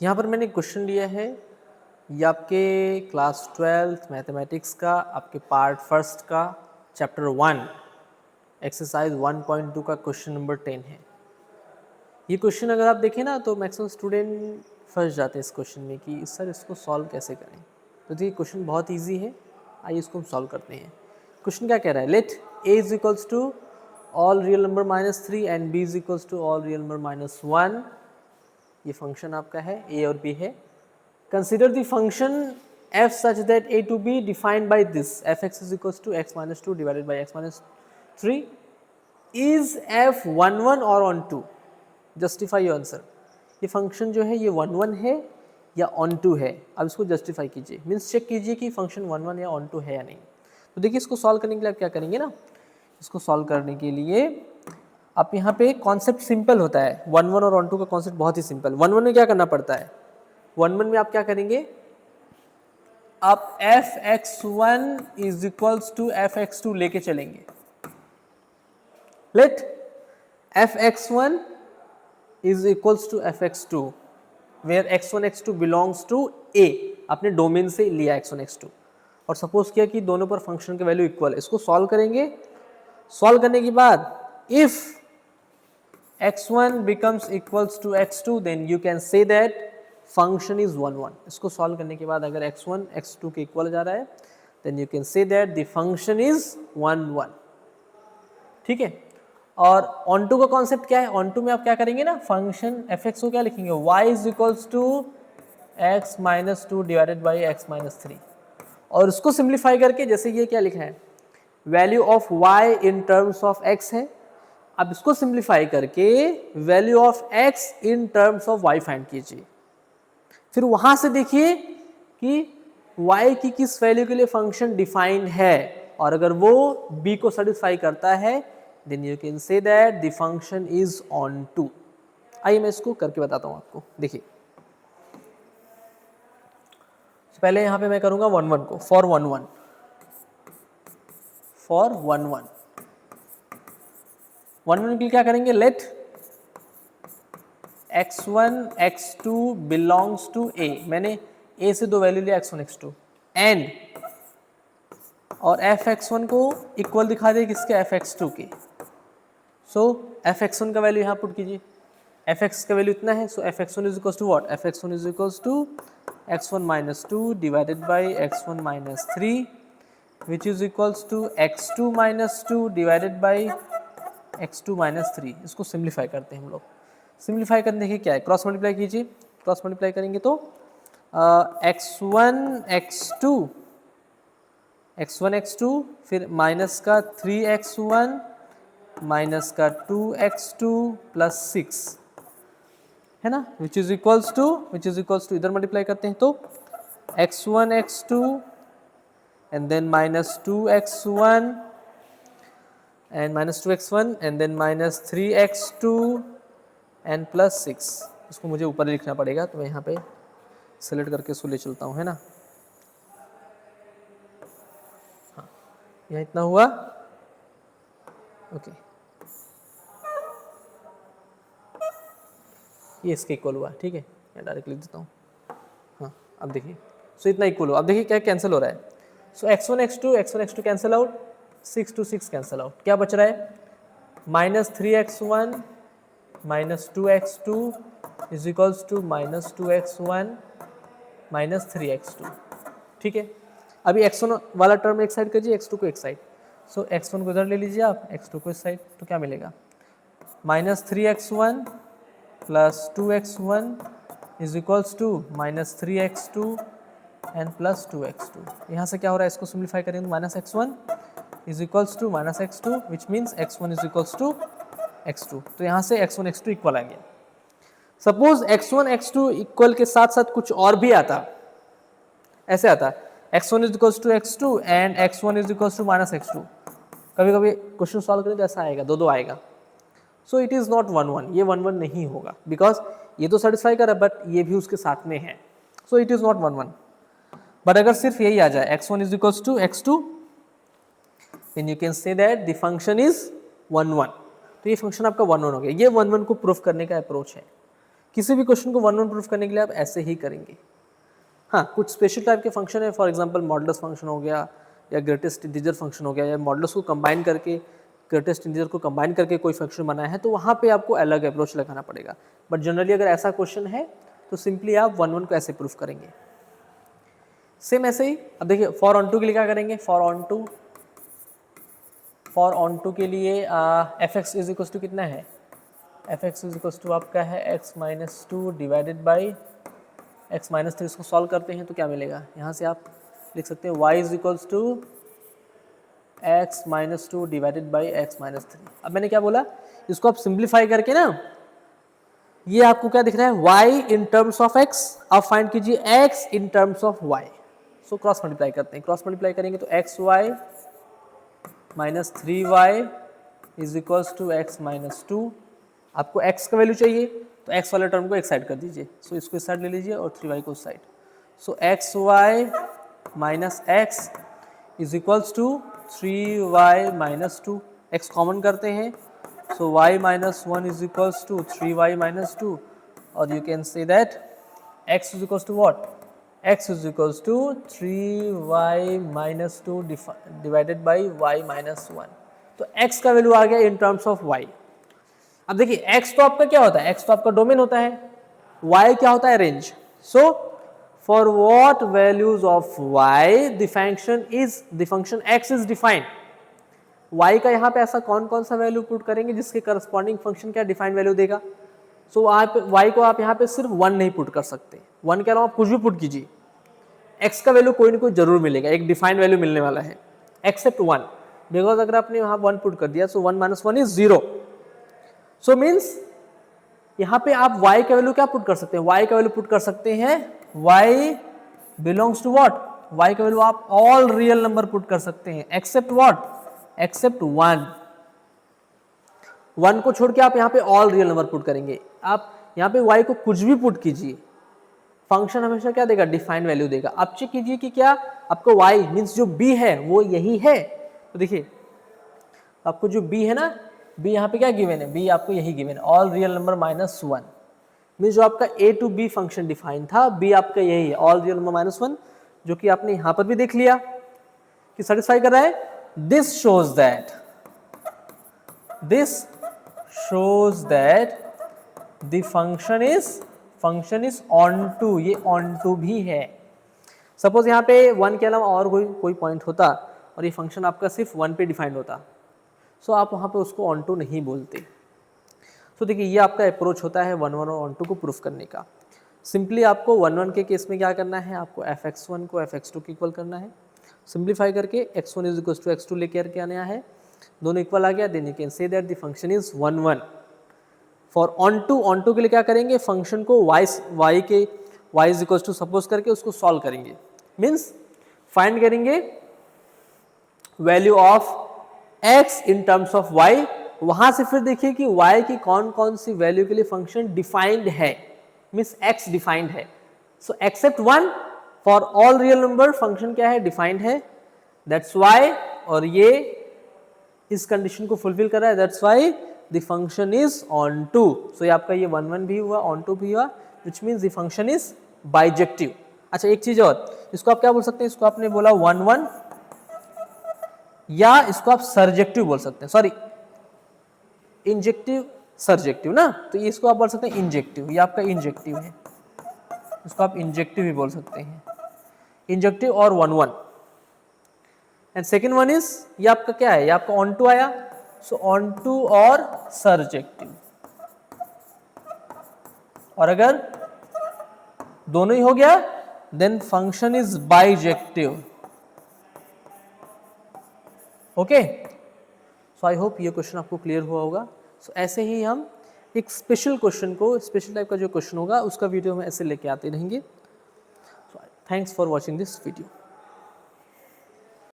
यहाँ पर मैंने क्वेश्चन लिया है, ये आपके क्लास 12th मैथमेटिक्स का आपके पार्ट फर्स्ट का चैप्टर 1 एक्सरसाइज 1.2 का क्वेश्चन नंबर 10 है। ये क्वेश्चन अगर आप देखें ना तो मैक्सिमम स्टूडेंट फंस जाते हैं इस क्वेश्चन में कि सर इसको सॉल्व कैसे करें। तो ये क्वेश्चन बहुत इजी है, आइए इसको हम सॉल्व करते हैं। क्वेश्चन क्या कह रहा है, let a is equals to all real number -3 and b is equals to all real number -1। ये फंक्शन आपका है, a और b है। Consider the function f such that a to b defined by this fx is equals to x minus 2 divided by x minus 3 is f 1 1 or on 2। Justify your answer. ये function जो है ये 1 1 है या on 2 है, अब इसको justify कीजिए, मीन्स चेक कीजिए कि फंक्शन 1 1 या ऑन 2 है या नहीं। तो देखिए इसको सॉल्व करने के लिए आप क्या करेंगे ना, इसको सॉल्व करने के लिए आप यहाँ पे कॉन्सेप्ट सिंपल होता है। 1 1 और ऑन 2 का कॉन्सेप्ट बहुत ही सिंपल। 1 1 में क्या करना पड़ता है, 1 1 में आप क्या करेंगे, आप fx1 is equals to fx2 लेके चलेंगे। Let fx1 is equals to fx2 where x1 x2 belongs to a। आपने डोमेन से लिया x1 x2 और सपोज किया कि दोनों पर फंक्शन के वैल्यू इक्वल है। इसको सॉल्व करेंगे, सॉल्व करने के बाद if x1 becomes equals to x2 then you can say that function is 1 1। इसको सॉल्व करने के बाद अगर x1 x2 के इक्वल जा रहा है then you can say that the function is 1 1। ठीक है, और ऑन टू का कॉन्सेप्ट क्या है, ऑन टू में आप क्या करेंगे ना, फंक्शन fx को क्या लिखेंगे, y is equals to x minus 2 divided by x minus 3। और उसको सिंप्लीफाई करके जैसे ये क्या लिखा है, value of y in terms of x है, अब इसको सिंप्लीफाई करके value of x in terms of y find कीजिए। फिर वहां से देखिए कि y की किस वैल्यू के लिए फंक्शन डिफाइंड है, और अगर वो b को सेटिस्फाई करता है then you can say that the function is on 2। आइए मैं इसको करके बताता हूं आपको। देखिए पहले यहां पे मैं करूंगा 1 1 को, फॉर 1 1 फॉर 1 1 1 1 के लिए क्या करेंगे, late x1 x2 belongs to a। मैंने a से दो वैल्यू लिया x1 x2 एंड और fx1 को इक्वल दिखा दे किसके, fx2 के। सो fx1 का वैल्यू यहाँ पुट कीजिए, fx का वैल्यू इतना है, so fx1 is equals to what, fx1 is equals to x1 minus 2 divided by x1 minus 3 which is equals to x2 minus 2 divided by x2 minus 3। इसको simplify करते हैं हम लोग। सिंप्लीफाई करने के क्या है, क्रॉस मल्टीप्लाई कीजिए, क्रॉस मल्टीप्लाई करेंगे तो x1 x2 फिर माइनस का 3x1 माइनस का 2x2 प्लस 6 है ना, विच इज इक्वल्स टू इधर मल्टीप्लाई करते हैं तो x1 x2 and then minus 2x1 and minus 2x1 and then minus 3x2 and plus 6। इसको मुझे ऊपर लिखना पड़ेगा तो मैं यहाँ पे सेलेक्ट करके इसको ले चलता हूँ, है ना। हाँ, यहाँ इतना हुआ, ओके ये इसके इक्वल हुआ, ठीक है, मैं डायरेक्ट लिख देता हूँ। हाँ अब देखिए, सो इतना इक्वल हुआ। अब देखिए क्या कैंसिल हो रहा है, so x1 x2 cancel out, 6 to 6 cancel out, क्या बच रहा है, minus 3x1 minus 2x2 is equals to minus 2x1 minus 3x2। ठीक है, अभी x1 वाला टर्म एक साइड कीजिए, x2 को एक साइड, सो x1 को इधर ले लीजिए आप, x2 को इस साइड, तो क्या मिलेगा, minus 3x1 plus 2x1 is equals to minus 3x2 and plus 2x2। यहाँ से क्या हो रहा है, इसको सिंप्लीफाई करेंगे तो minus x1 is equals to minus x2 which means x1 is equals to x2। तो यहाँ से x1 x2 इक्वल आ गया। सपोज x1 x2 इक्वल के साथ साथ कुछ और भी आता, ऐसे आता x1 is equals to x2 and x1 is equals to minus x2। कभी कभी क्वेश्चन सॉल्व करें तो ऐसा आएगा, दो आएगा। सो इट इज़ नॉट 1 1, ये 1 1 नहीं होगा, बिकॉज ये तो सेटिस्फाई कर रहा है बट ये भी उसके साथ में है, so it is not 1 1। But अगर सिर्फ यही आ जाए x1 is equals to x2 then you can say that the function is 1 1। तो ये फंक्शन आपका 1 1 हो गया। ये 1 1 को प्रूफ करने का अप्रोच है। किसी भी क्वेश्चन को 1 1 प्रूफ करने के लिए आप ऐसे ही करेंगे। हाँ, कुछ स्पेशल टाइप के फंक्शन है, फॉर एग्जांपल मॉडुलस फंक्शन हो गया या ग्रेटेस्ट इंटीजर फंक्शन हो गया, या मॉडुलस को कंबाइन करके ग्रेटेस्ट इंटीजर को कंबाइन करके कोई फंक्शन बनाया है, तो वहाँ पे आपको अलग अप्रोच लगाना पड़ेगा। बट जनरली अगर ऐसा क्वेश्चन है तो सिंपली आप 1 1 को ऐसे प्रूफ करेंगे। सेम ऐसे ही अब देखिए फॉर ऑन टू के लिए क्या करेंगे, फॉर ऑन टू के लिए f x is equal to कितना है, f x is equal to आपका है x minus two divided by x minus three. इसको सॉल्व करते हैं तो क्या मिलेगा, यहाँ से आप लिख सकते हैं y is equals to x minus two divided by x minus three. अब मैंने क्या बोला, इसको आप सिंप्लीफाई करके ना, ये आपको क्या दिख रहा है y in terms of x, आप फाइंड कीजिए x in terms of y। So cross multiply करते हैं, क्रॉस मल्टीप्लाई करेंगे तो x y minus three y is equals to x minus two. आपको x का वैल्यू चाहिए तो x वाले टर्म को एक साइड कर दीजिए, सो इसको इस साइड ले लीजिए और 3y को उस side. So x y minus x is equals to 3y minus two. X common करते हैं, so y minus one is equals to 3y minus two, और you can say that x is equals to what, x is equals to 3y minus two divided by y minus one. तो x का value आ गया in terms of y। अब देखिए x तो आपका क्या होता है, x तो आपका डोमेन होता है, y क्या होता है, range. So for what values of y the function x is defined. y का यहाँ पे ऐसा कौन कौन सा वैल्यू पुट करेंगे जिसके करस्पॉन्डिंग फंक्शन क्या डिफाइंड वैल्यू देगा। सो आप y को आप यहाँ पे सिर्फ 1 नहीं पुट कर सकते, 1 के अलावा आप कुछ भी पुट कीजिए, x का वैल्यू कोई ना कोई जरूर मिलेगा, एक डिफाइंड वैल्यू मिलने वाला है एक्सेप्ट 1, बिकॉज अगर आपने वहाँ 1 पुट कर दिया सो 1 minus one is 0। So means यहाँ पे आप y का वैल्यू क्या पुट कर सकते हैं, y का वैल्यू पुट कर सकते हैं y belongs to what, y का वैल्यू आप ऑल रियल नंबर पुट कर सकते हैं एक्सेप्ट व्हाट, एक्सेप्ट 1। 1 को छोड़ के आप यहाँ पे ऑल रियल नंबर पुट करेंगे। आप यहाँ पे y को कुछ भी पुट कीजिए, फंक्शन हमेशा क्या देगा, डिफाइंड वैल्यू देगा। आप चेक कीजिए कि क्या आपको y मीन्स जो b है वो यही है। तो देखिए आपको जो b है ना, b यहाँ पे क्या गिवन है, b आपको यही गिवन है, all real number minus one. Means जो आपका a to b function define था, b आपका यही है, all real number minus one, जो कि आपने यहाँ पर भी देख लिया कि सेटिस्फाई कर रहा है। This shows that the function is onto, ये ऑन टू भी है। सपोज यहाँ पे 1 के अलावा और कोई पॉइंट होता और ये फंक्शन आपका सिर्फ 1 पे डिफाइंड होता, सो आप वहाँ पे उसको ऑन टू नहीं बोलते। तो देखिए ये आपका अप्रोच होता है 1 1 और ऑन टू को प्रूफ करने का। सिंपली आपको 1 1 के केस में क्या करना है, आपको fx1 को fx2 के इक्वल करना है, सिंप्लीफाई करके x1 is equal to x2 लेकर के आना है, दोनों इक्वल आ गया, then you can say that the function is 1 1। For onto के लिए क्या करेंगे, फंक्शन को y is equal to suppose करके उसको सॉल्व करेंगे, मीन्स फाइंड करेंगे value of x in terms of y। वहां से फिर देखिए कि y की कौन कौन सी वैल्यू के लिए फंक्शन डिफाइंड है, मीन्स x डिफाइंड है। So except 1 for all real number function क्या है, डिफाइंड है, दैट्स वाई, और ये इस कंडीशन को फुलफिल कर रहा है, that's why the function is onto. So ये आपका ये 1 1 भी हुआ, ऑन टू भी हुआ, which means the function is bijective. अच्छा एक चीज और, इसको आप क्या बोल सकते हैं, इसको आपने बोला 1 1, या इसको आप सरजेक्टिव बोल सकते हैं, सॉरी इंजेक्टिव सरजेक्टिव ना, तो इसको आप बोल सकते हैं इंजेक्टिव, ये आपका इंजेक्टिव है, इसको आप इंजेक्टिव भी बोल सकते हैं, इंजेक्टिव और 1 1। एंड सेकेंड वन इज, ये आपका क्या है, ये आपका ऑन टू आया, सो ऑन टू और सरजेक्टिव, और अगर दोनों ही हो गया then function is bijective. Okay, so I hope ये क्वेश्चन आपको क्लियर हुआ होगा। सो ऐसे ही हम एक स्पेशल क्वेश्चन को, स्पेशल टाइप का जो क्वेश्चन होगा उसका वीडियो में ऐसे लेके आते रहेंगे। Thanks for watching this video.